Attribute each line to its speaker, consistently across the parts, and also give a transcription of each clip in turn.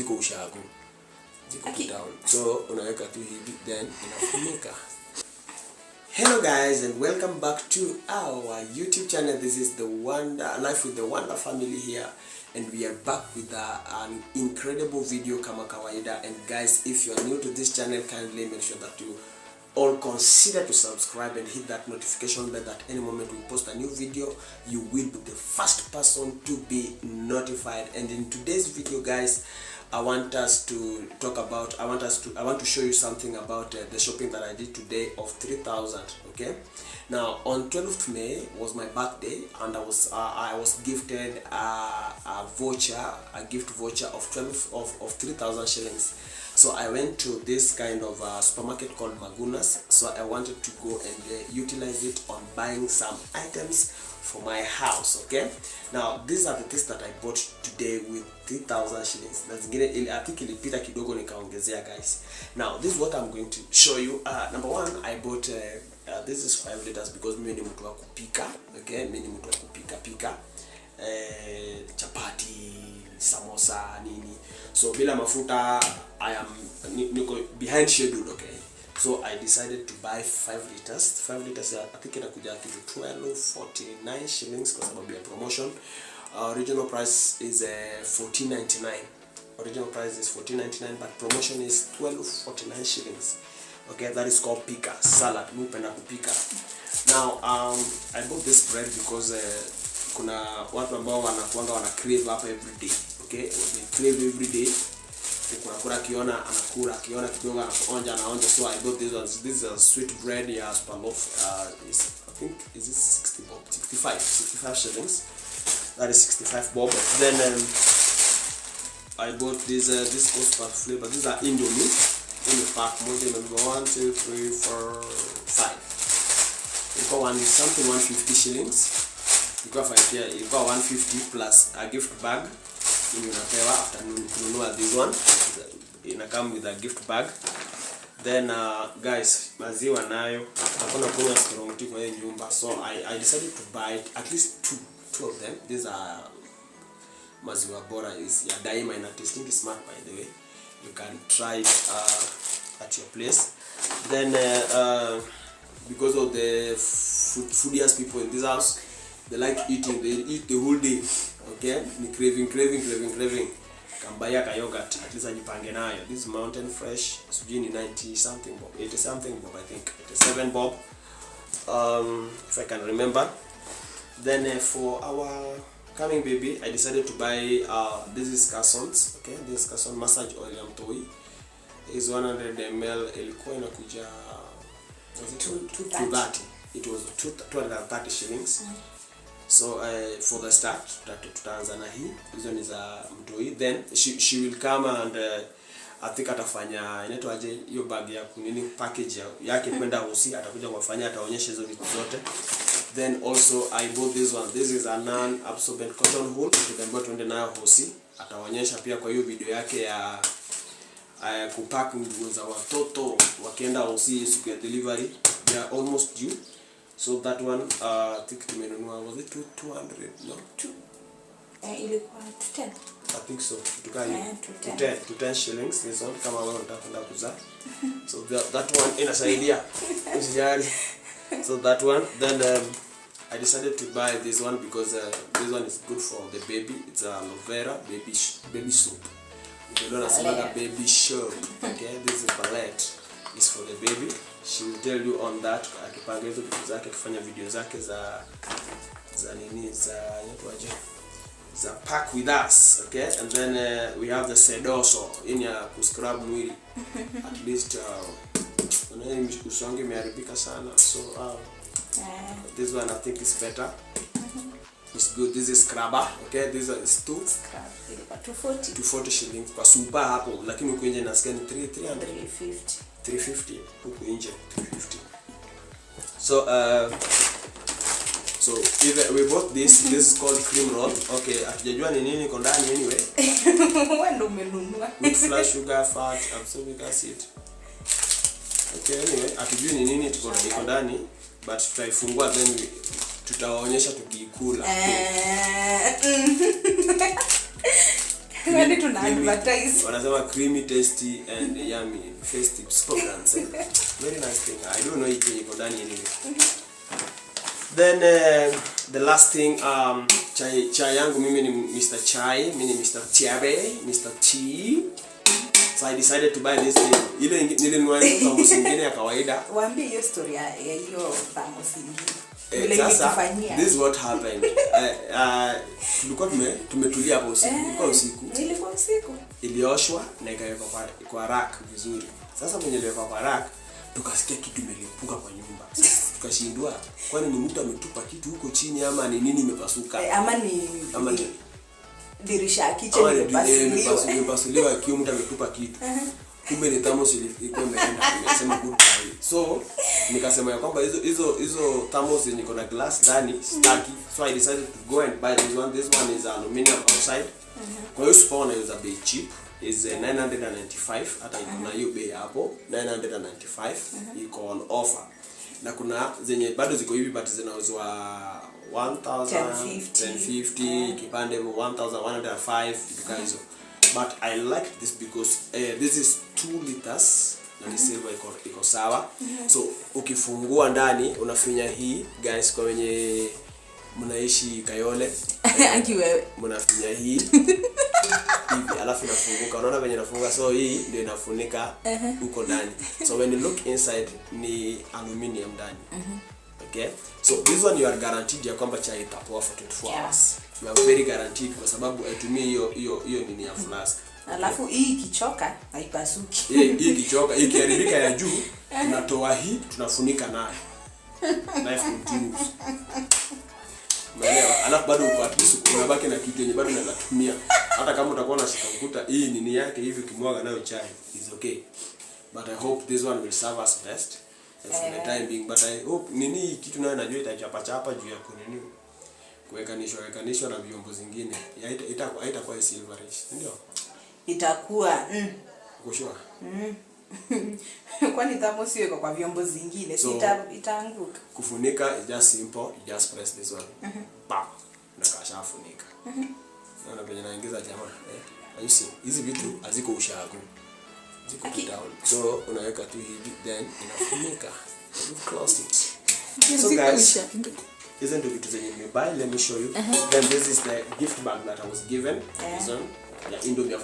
Speaker 1: ziko ushago. Ziko down. So unaweka tu hivi then inafunika. Hello guys and welcome back to our YouTube channel. This is the Life with the Wonder family here, and we are back with an incredible video kama kawaida. And guys, if you are new to this channel, kindly make sure that you all consider to subscribe and hit that notification bell that any moment we post a new video, you will be the first person to be notified. And in today's video guys, I want to show you something about the shopping that I did today of 3,000. Okay, now on 12th May was my birthday, and I was gifted a gift voucher of 3,000 shillings. So I went to this kind of supermarket called Magunas. So I wanted to go and utilize it on buying some items for my house. Okay, now these are the things that I bought today with 3,000 shillings. That's I think ilipita kidogo nikaongezea guys. Now this is what I'm going to show you. Number one, I bought this is 5 liters because mimi ni mtu wa kupika. Okay, mimi ni mtu wa kupika chapati, samosa, nini. So bila mafuta I am niko behind schedule. Okay, so I decided to buy 5 liters. 5 liters I think itakuja kitu 12.49 shillings kwa sababu ya promotion. Original price is 14.99. Original price is 14.99, but promotion is 12.49 shillings. Okay, that is called pika salad. Mimi napenda kupika. Now I bought this bread because kuna watu ambao wana crave hapa every day. Okay, they crave every day. Kuna kiona anakula, kiona kidogo anaonja. So I bought this one. This is a sweet bread, yeah, spalof. Is I think is it 60 bob, 65 shillings. That is 65 bob. Then I bought this coast flavor. These are Indomie in the pack. Model number 1, 2, 3, 4, 5. You got one something 150 shillings. You got 5 here. You got 150 plus a gift bag. Unapewa after kununua this one. Ina come with a gift bag. Then guys, maziwa nayo hakuna kunywa strong tea kwa hiyo nyumba, so I decided to buy at least two of them. These are maziwa bora is ya daima, ina tasting smart by the way. You can try it at your place. Then because of the foodiest people in this house, they like eating. They eat the whole day. Okay, ni craving. Kambaya ka yogurt at least ajipange nayo. This is Mountain Fresh. Sujui ni 90 something bob, 80 something bob, I think 87 bob. If I can remember. Then for our coming baby, I decided to buy this is Cassons. Okay, this is Casson massage oil ya mtoi. Is 100 ml. Ilikuwa inakuja 230. It was 230 shillings. So for the start tutaanza na hii. Hizo ni za mtoi. Then she will come and I think atafanya inaitwaje hiyo bag ya kunini package yake kwenda hosi, atakuja kufanya, ataonyesha hizo vitu zote. Then also I bought this one. This is a non-absorbent cotton wool. Tukaambiwa tuende nayo hosi. Ataonyesha pia kwa hiyo video yake ya kupack nguo za watoto wakienda hosi siku ya delivery. They are almost due. So that one I think tumenunua, was it 200? No,
Speaker 2: ilikuwa 210.
Speaker 1: I think so. Tukai 210 shillings. This one kama wewe unataka kwenda kuzaa. So that one inasaidia. Usijali. So that one. Then I decided to buy this one because this one is good for the baby. It's aloe vera baby soup. You don't have baby soup. Okay, this is palette. It's for the baby. She will tell you on that. Akipanga hizo vitu zake, akifanya video zake za nini za pack with us. Okay, and then we have the sedoso in ya kuscrub mwili. At least usonge imeharibika sana, so this one I think is better. It's good. This is scrubber. Okay, this is scrub. 240 shillings kwa super hapo, lakini huko nje nasikia ni 350 huko nje 350. So even we bought this is called cream roll. Okay, hatujajua ni nini iko ndani anyway.
Speaker 2: Wewe ndo umenunua.
Speaker 1: With flash sugar, fat, absorbic acid. Okay, anyway, hatujui ni nini iko ndani, but tutaifungua then tutawaonyesha tukikula.
Speaker 2: When tuna advertise.
Speaker 1: Wanasema creamy, tasty and yummy festive programs. Very nice thing. I don't know it iko ndani anyway. Then the last thing chai yangu mimi ni Mr. Chai, mimi ni Mr. Tiabe, Mr. Tea. So I decided to buy this thing. Ile nilinunua thermos nyingine ya kawaida.
Speaker 2: Waambie hiyo story ya hiyo thermos nyingine.
Speaker 1: Sasa this is what happened. Tulikuwa tumetulia hapo usiku. Ilikuwa usiku. Ilioshwa na ikawekwa kwa rack vizuri. Sasa mwenye ilewekwa kwa rack tukasikia kitu imelipuka kwa nyumba. Tukashindwa kwani ni mtu ametupa kitu huko chini ama ni nini imepasuka?
Speaker 2: Ama ni dirisha ya kitchen
Speaker 1: imepasuliwa akiwa mtu ametupa kitu. Kumbe ni thermos ilikuwa imeenda imesema good bye. So nikasema ya kwamba hizo thermos zenye iko na glass ndani staki. So I decided to go and buy this one. This one is aluminum outside. Kwa hiyo spawn is a bit cheap. Is 995 hata iko na hiyo bei hapo 995 iko on offer. Na kuna zenye bado ziko hivi but zinauzwa 1050 kipande 1105 duka hizo. But I like this because this is 2 liters na ni silver iko sawa. So ukifungua ndani unafinya hii guys kwa wenye mnaishi Kayole
Speaker 2: akiwewe
Speaker 1: mnafinya hii hivi alafu inafunguka. Unaona venye inafunguka, so hii ndio inafunika huko ndani. So when you look inside ni aluminium ndani. Okay, so this one you are guaranteed ya kwamba chai itapoa for 24 hours. You are very guaranteed kwa sababu aitumie hiyo nini ya flask.
Speaker 2: Alafu hii ikichoka haipasuki.
Speaker 1: Hii ikichoka, ikiharibika ya juu tunatoa hii tunafunika nayo. Life continues. Umeelewa? Alafu bado uko at least unabaki na kitu yenye bado unatumia. Hata kama utakuwa na shika ukuta hii nini yake hivi kimwaga nayo chai is okay. But I hope this one will serve us best for the time being. But I hope nini kitu nayo najua itachapa juu ya kunini kuwekanishwa na vyombo zingine. Haitakuwa silverish, ndio?
Speaker 2: Itakuwa
Speaker 1: Kushua.
Speaker 2: Kwani thermos hiyo iko kwa vyombo zingine, so, itaanguka.
Speaker 1: Kufunika is just simple, you just press this one. Pam. Na kashafunika. Naona penye naingiza jamaa. You see, hizi vitu haziko ushago. Ziko down. So unaweka tu hivi then inafunika. You close it. So guys, isn't the vitu zenye nimebuy, let me show you. Then this is the gift bag that I was given. This one.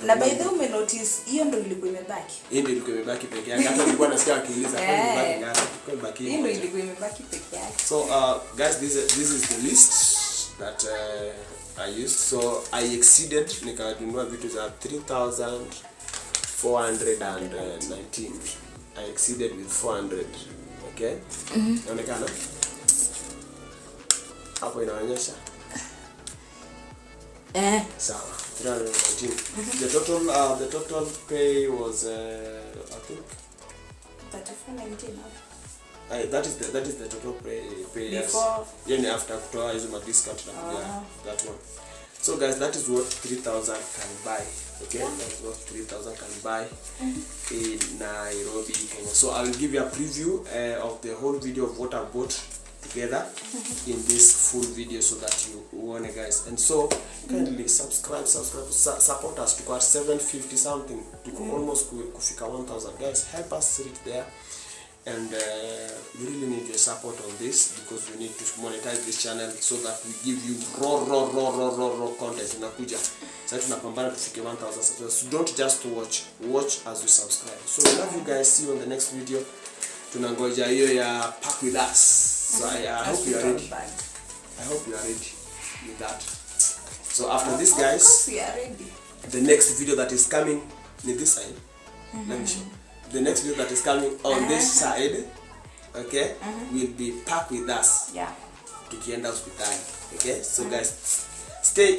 Speaker 2: Na by the way notice hiyo ndio ilikuwa imebaki.
Speaker 1: Hiyo ndio ilikuwa imebaki peke yake. Hata nilikuwa nasikia akiuliza kwa imebaki ngapi? Kwa imebaki.
Speaker 2: Hiyo ndio ilikuwa imebaki peke yake.
Speaker 1: So guys, this is the list that I used. So I exceeded nikanunua vitu za 3419. I exceeded with 400. Okay? Inaonekana? Hapo inaonyesha. Sawa. 319. The total pay was I think
Speaker 2: 34.19.
Speaker 1: That is the total pay
Speaker 2: before
Speaker 1: after kutoa hizo discount na that one. So guys, that is what 3,000 can buy. Okay, that is what 3,000 can buy in Nairobi, Kenya. So I will give you a preview of the whole video of what I bought together in this full video so that you want, guys. And so kindly subscribe, support us to got 750 something to almost kufika 1,000, guys. Help us reach there. And we really need your support on this because we need to monetize this channel so that we give you raw content inakuja. Sasa tunapambana tufike 1,000 subscribers. So don't just watch as you subscribe. So I love you guys. See you on the next video. Tunangoja hiyo ya pack with us. So I hope you are ready. I hope you are ready with that. So after this, guys,
Speaker 2: of course we are ready.
Speaker 1: The next video that is coming on this side. Let me show. The next video that is coming on this side, okay, will be packed with us.
Speaker 2: Yeah.
Speaker 1: Tukienda hospitali. Okay? So guys, stay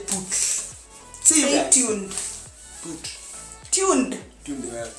Speaker 1: put. See you guys.
Speaker 2: Tuned.
Speaker 1: Tuned well.